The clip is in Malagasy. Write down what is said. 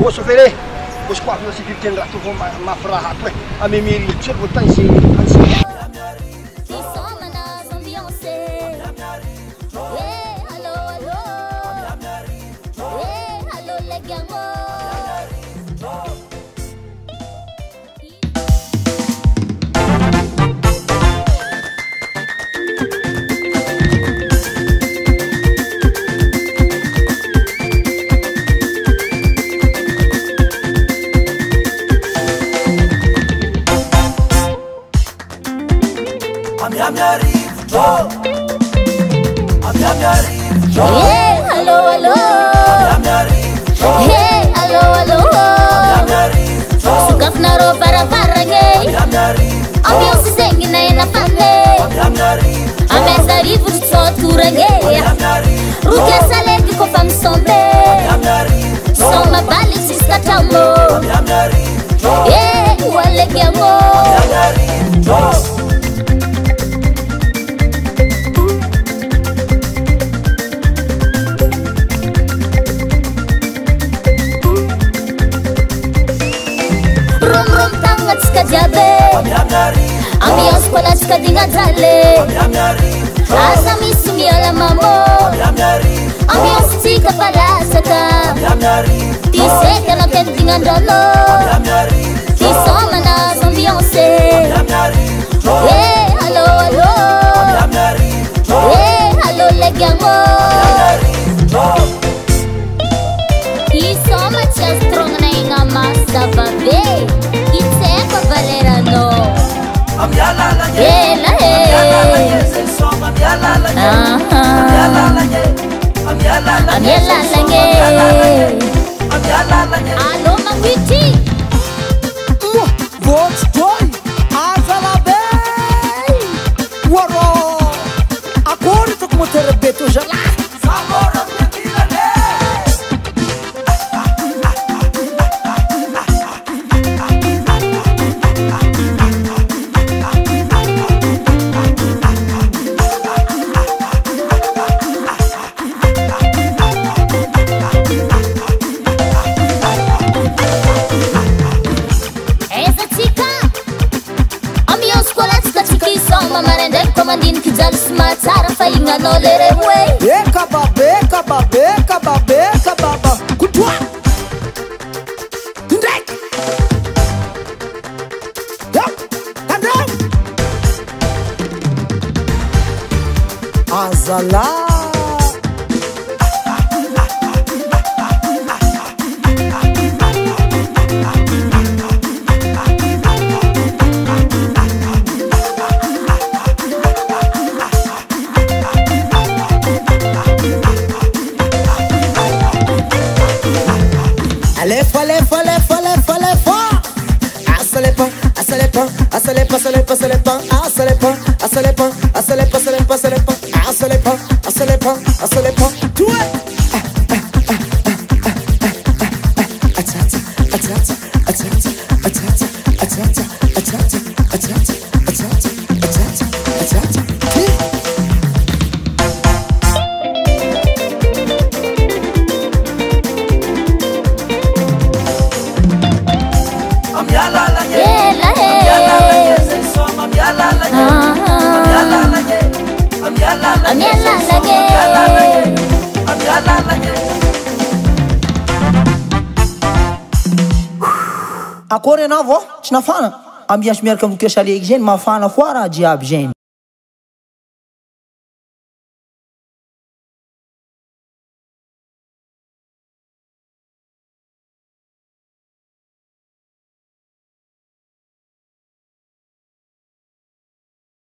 Ô sofere, os quatro não se vivem lá, tu vão mafrar, a memíria, você botar em cima. Hey, hello, hello. Hey, hello, hello. Sukaf na ro para parangay. Ambiance zengi na inafane. Amesa rivu tsoturangay. Rukia salegi ko fam sombe. Soma bali siskatamo. Hey, walegi amo. Ambiance pala skadinga zale. Asa misumi ala mamo. Ambiance tika pala saka. Tiseka na kendinga ndolo. Tisoma na ambiance. Hey, hello, hello. Hey, hello, legiamo. Tisoma tia strong na inga masa babe. Itsepa valerano. Ela alô Mangwiti Vox boy Azala bem Waro Agora tô como terbeto já lá Sabora mentira Mandin kijal smatsara fa ingano lere way. Beka baba Kutwa Tundek Yup Kandam Azala Akore na vó, tinafana. Ambiance miarka mukesha legend mafana fora jiab jane.